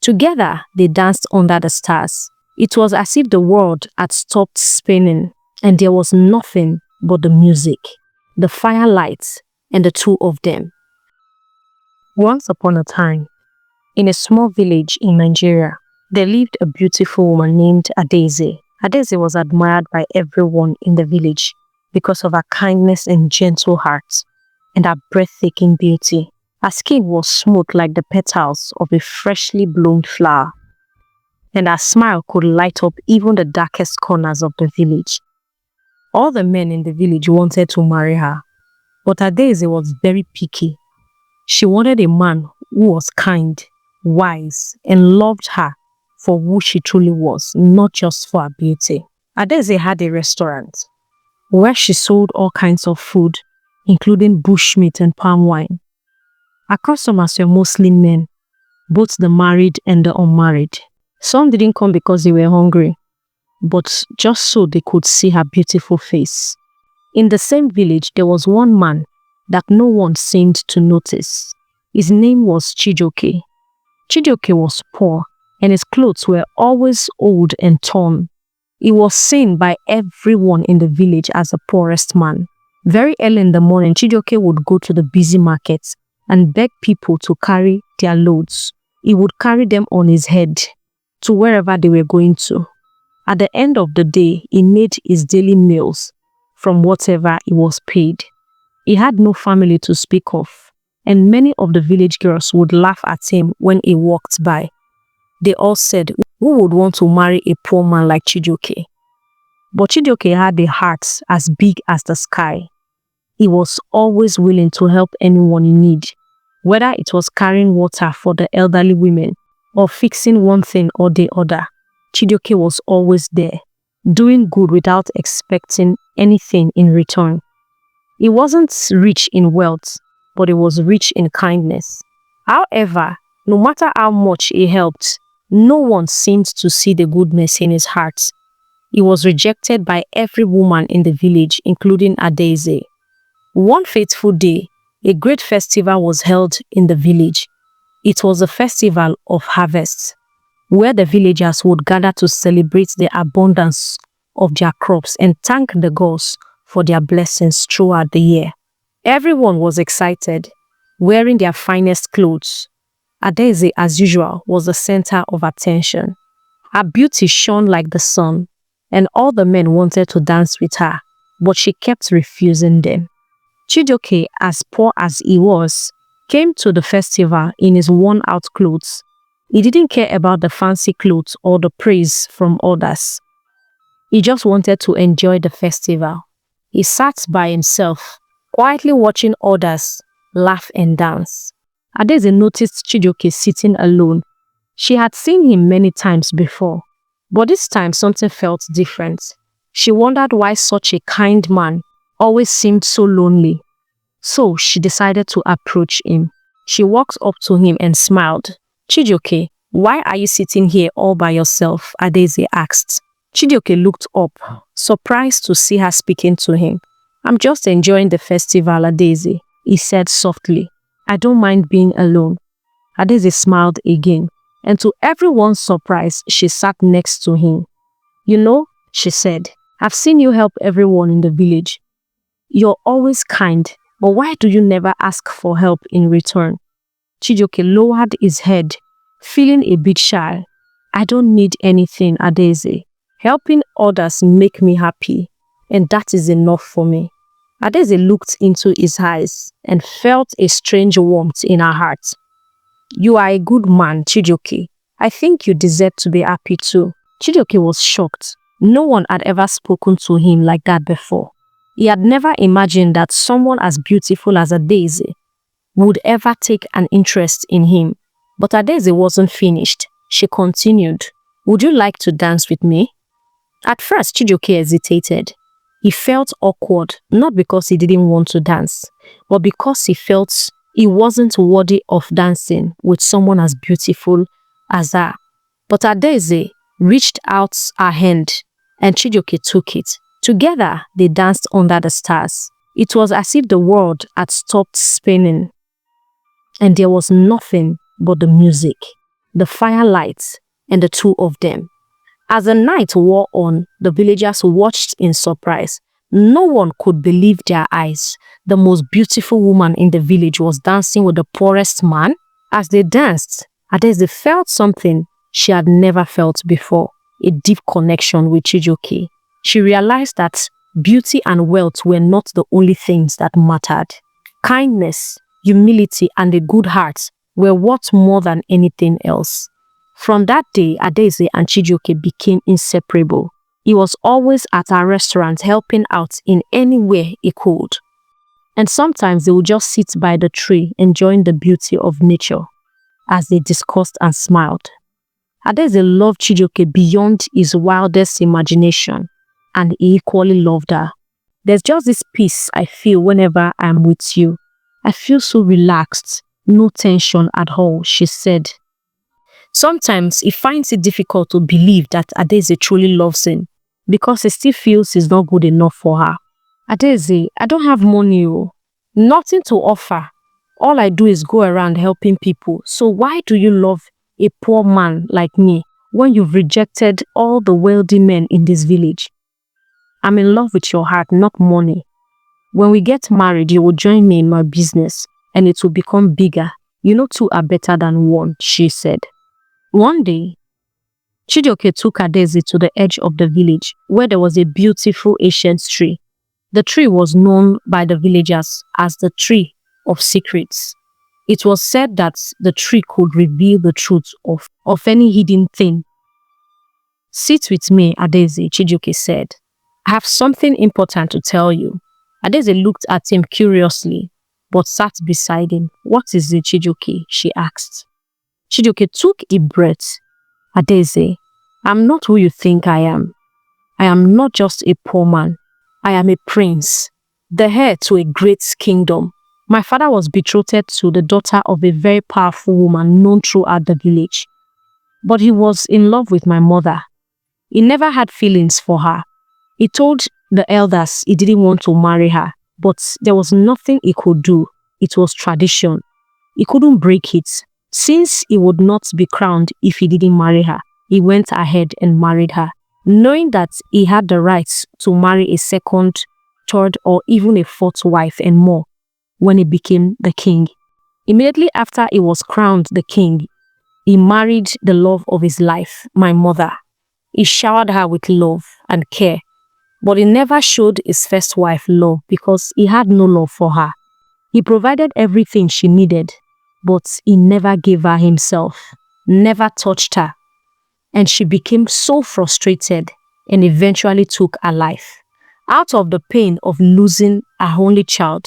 Together, they danced under the stars. It was as if the world had stopped spinning and there was nothing but the music, the firelight, and the two of them. Once upon a time, in a small village in Nigeria, there lived a beautiful woman named Adaeze. Adaeze was admired by everyone in the village because of her kindness and gentle heart and her breathtaking beauty. Her skin was smooth like the petals of a freshly bloomed flower, and her smile could light up even the darkest corners of the village. All the men in the village wanted to marry her, but Adaeze was very picky. She wanted a man who was kind, wise, and loved her for who she truly was, not just for her beauty. Adaeze had a restaurant where she sold all kinds of food, including bushmeat and palm wine. Her customers were mostly men, both the married and the unmarried. Some didn't come because they were hungry, but just so they could see her beautiful face. In the same village, there was one man that no one seemed to notice. His name was Chijioke. Chijioke was poor, and his clothes were always old and torn. He was seen by everyone in the village as the poorest man. Very early in the morning, Chijioke would go to the busy market and beg people to carry their loads. He would carry them on his head to wherever they were going to. At the end of the day, he made his daily meals from whatever he was paid. He had no family to speak of, and many of the village girls would laugh at him when he walked by. They all said, "Who would want to marry a poor man like Chijioke?" But Chijioke had a heart as big as the sky. He was always willing to help anyone in need, whether it was carrying water for the elderly women or fixing one thing or the other. Chijioke was always there, doing good without expecting anything in return. He wasn't rich in wealth, but he was rich in kindness. However, no matter how much he helped, no one seemed to see the goodness in his heart. He was rejected by every woman in the village, including Adaeze. One fateful day, a great festival was held in the village. It was a festival of harvests, where the villagers would gather to celebrate the abundance of their crops and thank the gods for their blessings throughout the year. Everyone was excited, wearing their finest clothes. Adaeze, as usual, was the center of attention. Her beauty shone like the sun, and all the men wanted to dance with her, but she kept refusing them. Chijioke, as poor as he was, came to the festival in his worn-out clothes. He didn't care about the fancy clothes or the praise from others. He just wanted to enjoy the festival. He sat by himself, quietly watching others laugh and dance. Adaeze noticed Chijioke sitting alone. She had seen him many times before, but this time something felt different. She wondered why such a kind man always seemed so lonely. So she decided to approach him. She walked up to him and smiled. "Chijioke, why are you sitting here all by yourself?" Adaeze asked. Chijioke looked up, surprised to see her speaking to him. "I'm just enjoying the festival, Adaeze," he said softly. "I don't mind being alone." Adaeze smiled again, and to everyone's surprise, she sat next to him. "You know," she said, "I've seen you help everyone in the village. You're always kind, but why do you never ask for help in return?" Chijioke lowered his head, feeling a bit shy. "I don't need anything, Adaeze. Helping others make me happy, and that is enough for me." Adaeze looked into his eyes and felt a strange warmth in her heart. "You are a good man, Chijioke. I think you deserve to be happy too." Chijioke was shocked. No one had ever spoken to him like that before. He had never imagined that someone as beautiful as Adaeze would ever take an interest in him. But Adaeze wasn't finished. She continued, "Would you like to dance with me?" At first, Chijioke hesitated. He felt awkward, not because he didn't want to dance, but because he felt he wasn't worthy of dancing with someone as beautiful as her. But Adaeze reached out her hand, and Chijioke took it. Together, they danced under the stars. It was as if the world had stopped spinning, and there was nothing but the music, the firelight, and the two of them. As the night wore on, the villagers watched in surprise. No one could believe their eyes. The most beautiful woman in the village was dancing with the poorest man. As they danced, Adaeze felt something she had never felt before, a deep connection with Chijioke. She realized that beauty and wealth were not the only things that mattered. Kindness, humility, and a good heart were worth more than anything else. From that day, Adaeze and Chijioke became inseparable. He was always at our restaurant helping out in any way he could. And sometimes they would just sit by the tree enjoying the beauty of nature as they discussed and smiled. Adaeze loved Chijioke beyond his wildest imagination, and he equally loved her. There's just this peace I feel whenever I'm with you. I feel so relaxed, no tension at all, she said. Sometimes he finds it difficult to believe that Adaeze truly loves him because he still feels he's not good enough for her. Adaeze, I don't have money, nothing to offer. All I do is go around helping people. So why do you love a poor man like me when you've rejected all the wealthy men in this village? I'm in love with your heart, not money. When we get married, you will join me in my business and it will become bigger. You know, two are better than one, she said. One day, Chijioke took Adaeze to the edge of the village where there was a beautiful ancient tree. The tree was known by the villagers as the tree of secrets. It was said that the tree could reveal the truth of any hidden thing. Sit with me, Adaeze, Chijioke said. I have something important to tell you. Adaeze looked at him curiously, but sat beside him. What is it, Chijioke? She asked. Chijioke took a breath. Adaeze, I'm not who you think I am. I am not just a poor man. I am a prince, the heir to a great kingdom. My father was betrothed to the daughter of a very powerful woman known throughout the village. But he was in love with my mother. He never had feelings for her. He told the elders he didn't want to marry her, but there was nothing he could do. It was tradition. He couldn't break it. Since he would not be crowned if he didn't marry her, he went ahead and married her, knowing that he had the rights to marry a second, third, or even a fourth wife and more when he became the king. Immediately after he was crowned the king, he married the love of his life, my mother. He showered her with love and care, but he never showed his first wife love because he had no love for her. He provided everything she needed, but he never gave her himself, never touched her. And she became so frustrated and eventually took her life. Out of the pain of losing her only child,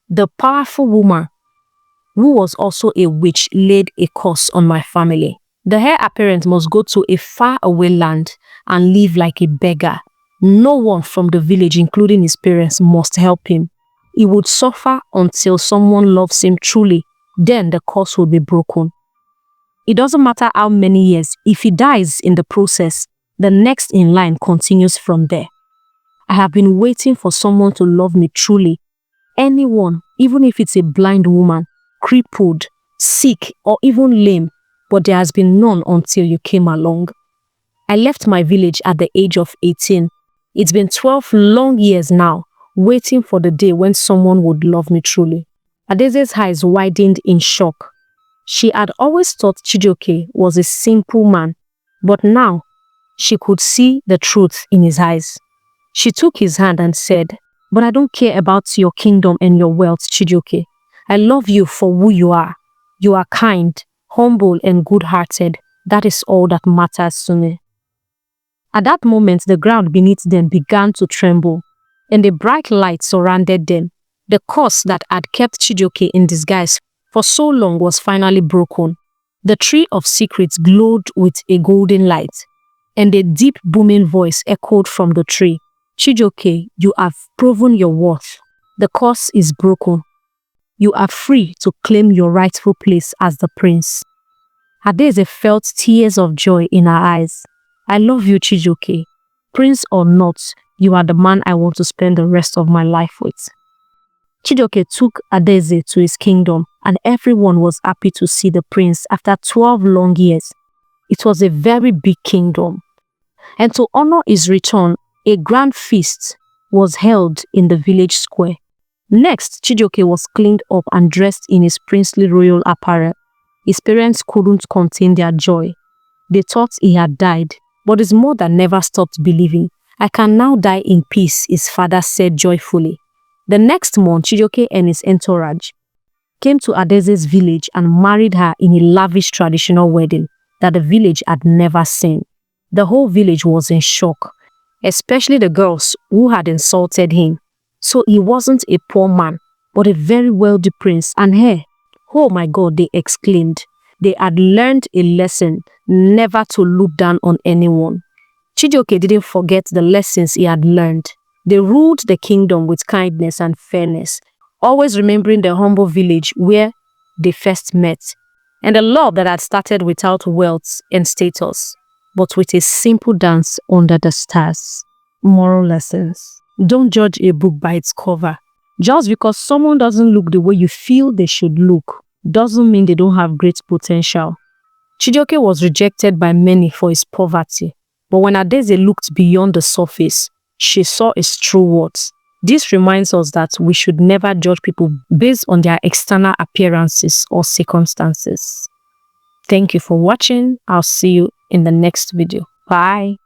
the powerful woman, who was also a witch, laid a curse on my family. The heir apparent must go to a faraway land and live like a beggar. No one from the village, including his parents, must help him. He would suffer until someone loves him truly. Then the curse will be broken. It doesn't matter how many years. If he dies in the process, the next in line continues from there. I have been waiting for someone to love me truly. Anyone, even if it's a blind woman, crippled, sick, or even lame, but there has been none until you came along. I left my village at the age of 18. It's been 12 long years now, waiting for the day when someone would love me truly. Adaeze's eyes widened in shock. She had always thought Chijioke was a simple man, but now she could see the truth in his eyes. She took his hand and said, "But I don't care about your kingdom and your wealth, Chijioke. I love you for who you are. You are kind, humble, and good-hearted. That is all that matters to me." At that moment, the ground beneath them began to tremble, and a bright light surrounded them. The curse that had kept Chijioke in disguise for so long was finally broken. The tree of secrets glowed with a golden light, and a deep booming voice echoed from the tree. "Chijioke, you have proven your worth. The curse is broken. You are free to claim your rightful place as the prince." Adaeze felt tears of joy in her eyes. "I love you, Chijioke. Prince or not, you are the man I want to spend the rest of my life with." Chijioke took Adaeze to his kingdom and everyone was happy to see the prince after 12 long years. It was a very big kingdom. And to honor his return, a grand feast was held in the village square. Next, Chijioke was cleaned up and dressed in his princely royal apparel. His parents couldn't contain their joy. They thought he had died, but his mother never stopped believing. "I can now die in peace," his father said joyfully. The next month, Chijioke and his entourage came to Adaeze's village and married her in a lavish traditional wedding that the village had never seen. The whole village was in shock, especially the girls who had insulted him. So he wasn't a poor man, but a very wealthy prince, and here, "Oh my God," they exclaimed. They had learned a lesson never to look down on anyone. Chijioke didn't forget the lessons he had learned. They ruled the kingdom with kindness and fairness, always remembering the humble village where they first met, and the love that had started without wealth and status, but with a simple dance under the stars. Moral lessons. Don't judge a book by its cover. Just because someone doesn't look the way you feel they should look, doesn't mean they don't have great potential. Chijioke was rejected by many for his poverty, but when Adaeze looked beyond the surface, she saw his true worth. This reminds us that we should never judge people based on their external appearances or circumstances. Thank you for watching. I'll see you in the next video. Bye.